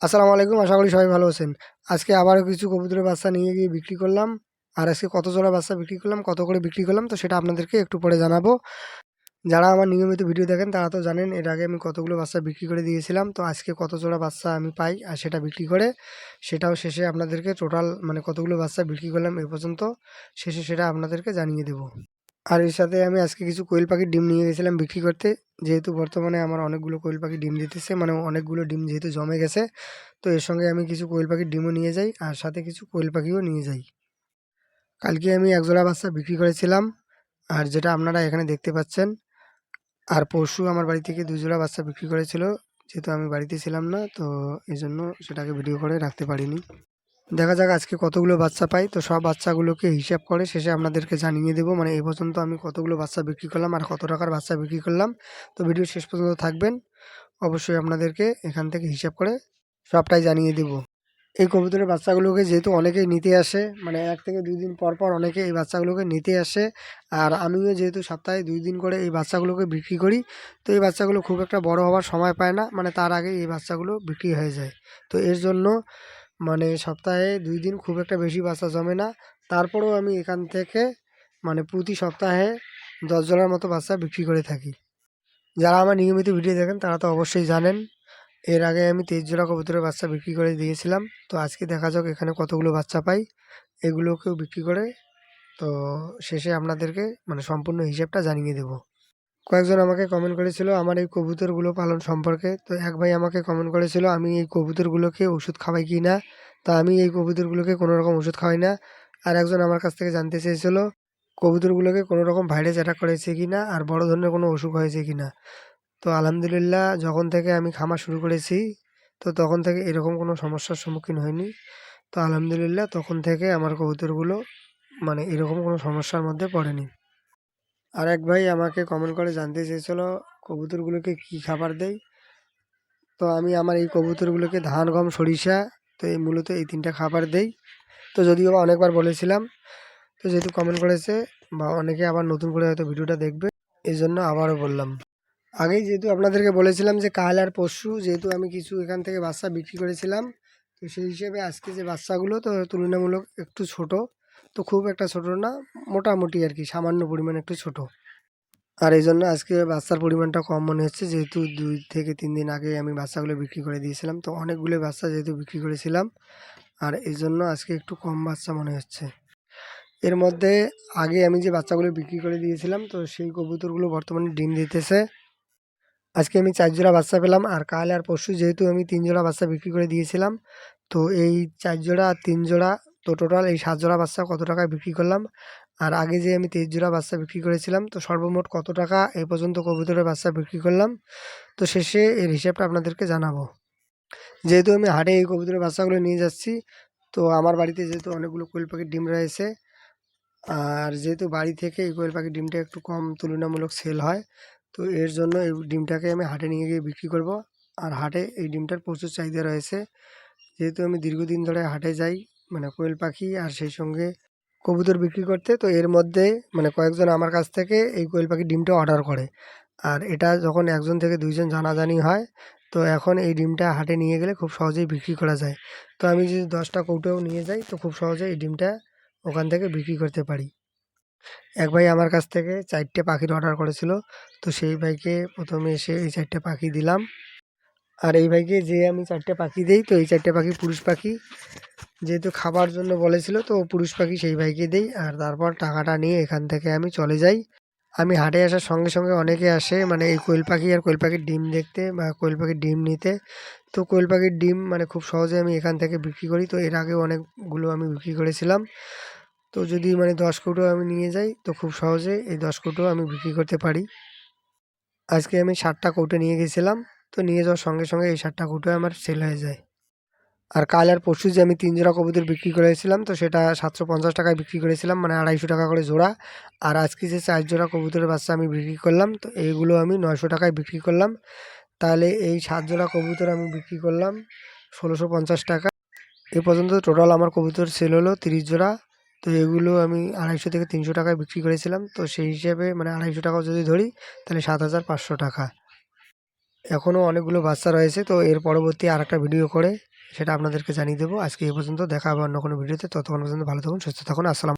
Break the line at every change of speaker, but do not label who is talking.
আসসালামু আলাইকুম। আশা করি সবাই ভালো আছেন। আজকে আবারও কিছু কবুতরের বাচ্চা নিয়ে গিয়ে বিক্রি করলাম। আর আজকে কত জোড়া বাচ্চা বিক্রি করলাম, কত করে বিক্রি করলাম তো সেটা আপনাদেরকে একটু পরে জানাবো। যারা আমার নিয়মিত ভিডিও দেখেন তারা তো জানেন এর আগে আমি কতগুলো বাচ্চা বিক্রি করে দিয়েছিলাম। তো আজকে কত জোড়া বাচ্চা আমি পাই আর সেটা বিক্রি করে সেটাও শেষে আপনাদেরকে টোটাল মানে কতগুলো বাচ্চা বিক্রি করলাম এ পর্যন্ত শেষে সেটা আপনাদেরকে জানিয়ে দেবো। আর এর সাথে আমি আজকে কিছু কোয়েল পাখির ডিম নিয়ে গেছিলাম বিক্রি করতে। যেহেতু বর্তমানে আমার অনেকগুলো কোয়েল পাখি ডিম দিতেছে, মানে অনেকগুলো ডিম যেহেতু জমে গেছে, তো এর সঙ্গে আমি কিছু কোয়েল পাখির ডিমও নিয়ে যাই আর সাথে কিছু কোয়েল পাখিও নিয়ে যাই। কালকে আমি এক জোড়া বাচ্চা বিক্রি করেছিলাম, আর যেটা আপনারা এখানে দেখতে পাচ্ছেন। আর পরশু আমার বাড়ি থেকে ২ জোড়া বাচ্চা বিক্রি করেছিল, যেহেতু আমি বাড়িতে ছিলাম না, তো এই জন্য সেটাকে ভিডিও করে রাখতে পারিনি। দেখা যাক আজকে কতগুলো বাচ্চা পাই, তো সব বাচ্চাগুলোকে হিসাব করে শেষে আপনাদেরকে জানিয়ে দেবো, মানে এই পর্যন্ত আমি কতগুলো বাচ্চা বিক্রি করলাম আর কত টাকার বাচ্চা বিক্রি করলাম। তো ভিডিও শেষ পর্যন্ত থাকবেন, অবশ্যই আপনাদেরকে এখান থেকে হিসাব করে সবটাই জানিয়ে দেবো। এই কবুতরের বাচ্চাগুলোকে যেহেতু অনেকেই নিতে আসে, মানে ১ থেকে ২ দিন পর পর অনেকে এই বাচ্চাগুলোকে নিতে আসে। আর আমিও যেহেতু সপ্তাহে ২ দিন করে এই বাচ্চাগুলোকে বিক্রি করি, তো এই বাচ্চাগুলো খুব একটা বড় হওয়ার সময় পায় না, মানে তার আগেই এই বাচ্চাগুলো বিক্রি হয়ে যায়। তো এর জন্য মানে সপ্তাহে ২ দিন খুব একটা বেশি বাচ্চা জমে না। তারপরেও আমি এখান থেকে মানে প্রতি সপ্তাহে ১০ জোড়ার মতো বাচ্চা বিক্রি করে থাকি। যারা আমার নিয়মিত ভিডিও দেখেন তারা তো অবশ্যই জানেন। এর আগে আমি ২৩ জোড়া কবুতরের বাচ্চা বিক্রি করে দিয়েছিলাম। তো আজকে দেখা যাক এখানে কতগুলো বাচ্চা পাই। এগুলোকেও বিক্রি করে তো শেষে আপনাদেরকে মানে সম্পূর্ণ হিসেবটা জানিয়ে দেব। কয়েকজন আমাকে কমেন্ট করেছিল আমার এই কবুতরগুলো পালন সম্পর্কে। তো এক ভাই আমাকে কমেন্ট করেছিল আমি এই কবুতরগুলোকে ওষুধ খাওয়াই কি না? তা আমি এই কবুতরগুলোকে কোনো রকম ওষুধ খাওয়াই না। আর একজন আমার কাছ থেকে জানতে চেয়েছিল কবুতরগুলোকে কোনো রকম ভাইরাস অ্যাটাক করেছে কিনা আর বড় ধরনের কোনো অসুখ হয়েছে কিনা। তো আলহামদুলিল্লাহ যখন থেকে আমি খামার শুরু করেছি, তো তখন থেকে এরকম কোনো সমস্যার সম্মুখীন হইনি। তো আলহামদুলিল্লাহ তখন থেকে আমার কবুতরগুলো মানে এরকম কোনো সমস্যার মধ্যে পড়েনি। আরেক ভাই আমাকে কমেন্ট করে জানতে চেয়েছিল কবুতরগুলোকে কী খাবার দেই? তো আমি আমার এই কবুতরগুলোকে ধান, গম, সরিষা, তো এই মূলত এই ৩ টা খাবার দেই। তো যদিও বা অনেকবার বলেছিলাম, তো যেহেতু কমেন্ট করেছে বা অনেকে আবার নতুন করে হয়তো ভিডিওটা দেখবে, এজন্য আবারও বললাম। আগেই যেহেতু আপনাদেরকে বলেছিলাম যে কাল আর পরশু যেহেতু আমি কিছু এখান থেকে বাচ্চা বিক্রি করেছিলাম, তো সেই হিসেবে আজকে যে বাচ্চাগুলো তো তুলনামূলক একটু ছোট। তো খুব একটা ছোট না, মোটামুটি আর কি সামান্য পরিমাণে একটু ছোট। আর এই জন্য আজকে বাচ্চার পরিমাণটা কম মনে হচ্ছে, যেহেতু ২ থেকে ৩ দিন আগে আমি বাচ্চাগুলো বিক্রি করে দিয়েছিলাম। তো অনেকগুলো বাচ্চা যেহেতু বিক্রি করেছিলাম, আর এই জন্য আজকে একটু কম বাচ্চা মনে হচ্ছে। এর মধ্যে আগে আমি যে বাচ্চাগুলো বিক্রি করে দিয়েছিলাম, তো সেই কবুতরগুলো বর্তমানে ডিম দিতেছে। আজকে আমি ৪ জোড়া বাচ্চা পেলাম, আর কাল আর পরশু যেহেতু আমি ৩ জোড়া বাচ্চা বিক্রি করে দিয়েছিলাম, তো এই ৪ জোড়া আর ৩ জোড়া, তো টোটাল এই ৭ জোড়া বাচ্চা কত টাকায় বিক্রি করলাম। আর আগে যে আমি ২৩ জোড়া বাচ্চা বিক্রি করেছিলাম, তো সর্বমোট কত টাকা এ পর্যন্ত কবুতরের বাচ্চা বিক্রি করলাম, তো শেষে এর হিসাবটা আপনাদেরকে জানাবো। যেহেতু আমি হাটে এই কবুতরের বাচ্চাগুলো নিয়ে যাচ্ছি, তো আমার বাড়িতে যেহেতু অনেকগুলো কোয়েল পাখির ডিম রয়েছে, আর যেহেতু বাড়ি থেকে এই কোয়েল পাখির ডিমটা একটু কম তুলনামূলক সেল হয়, তো এর জন্য এই ডিমটাকে আমি হাটে নিয়ে গিয়ে বিক্রি করব। আর হাটে এই ডিমটার প্রচুর চাহিদা রয়েছে। যেহেতু আমি দীর্ঘদিন ধরে হাটে যাই, মানে কোয়েল পাখি আর সেই সঙ্গে কবুতর বিক্রি করতে, তো এর মধ্যে মানে কয়েকজন আমার কাছ থেকে এই কোয়েল পাখির ডিমটা অর্ডার করে। আর এটা যখন ১ জন থেকে ২ জন জানাজানি হয়, তো এখন এই ডিমটা হাটে নিয়ে গেলে খুব সহজেই বিক্রি করা যায়। তো আমি যদি ১০টা কৌটোও নিয়ে যাই, তো খুব সহজেই এই ডিমটা ওখান থেকে বিক্রি করতে পারি। এক ভাই আমার কাছ থেকে ৪ টে পাখির অর্ডার করেছিল। তো সেই ভাইকে ১ম এ এসে এই ৪ টে পাখি দিলাম। আর এই ভাইকে যে আমি ৪ টে পাখি দেই, তো এই ৪ টে পাখি পুরুষ পাখি। যেহেতু খাবার জন্য বলেছিল, তো পুরুষ পাখি সেই ভাইকে দেই। আর তারপর টাকাটা নিয়ে এখান থেকে আমি চলে যাই। আমি হাটে আসার সঙ্গে, সঙ্গে অনেকে আসে মানে এই কোয়েল পাখি আর কোয়েল পাখির ডিম দেখতে বা কোয়েল পাখির ডিম নিতে। তো কোয়েল পাখির ডিম মানে খুব সহজে আমি এখান থেকে বিক্রি করি। তো এর আগেও অনেকগুলো আমি বিক্রি করেছিলাম। তো যদি মানে ১০ কৌটো আমি নিয়ে যাই, তো খুব সহজে এই ১০ কৌটো আমি বিক্রি করতে পারি। আজকে আমি ৭টা কৌটো নিয়ে গেছিলাম। তো নিয়ে যাওয়ার সঙ্গে, সঙ্গে এই ৭টা কৌটো আমার সেল হয়ে যায়। আর কাল আর পরশু যে আমি ৩ জোড়া কবুতর বিক্রি করেছিলাম, তো সেটা ৭৫০ টাকায় বিক্রি করেছিলাম, মানে ২৫০ টাকা করে জোড়া। আর আজকে যে ৪ জোড়া কবুতরের বাচ্চা আমি বিক্রি করলাম, তো এইগুলো আমি ৯০০ টাকায় বিক্রি করলাম। তাহলে এই ৭ জোড়া কবুতর আমি বিক্রি করলাম ১৬৫০ টাকা। এ পর্যন্ত টোটাল আমার কবুতর সেল হলো ৩০ জোড়া। তো এগুলো আমি ২৫০ থেকে ৩০০ টাকায় বিক্রি করেছিলাম। তো সেই হিসেবে মানে ২৫০ টাকাও যদি ধরি, তাহলে ৭৫০০ টাকা। এখনও অনেকগুলো বাচ্চা রয়েছে, তো এর পরবর্তী আরেকটা ভিডিও করে সেটা আপনাদেরকে জানিয়ে দেবো। আজকে এই পর্যন্ত, দেখা হবে অন্য কোনো ভিডিওতে। ততক্ষণ পর্যন্ত ভালো থাকুন, সুস্থ থাকুন। আসসালাম।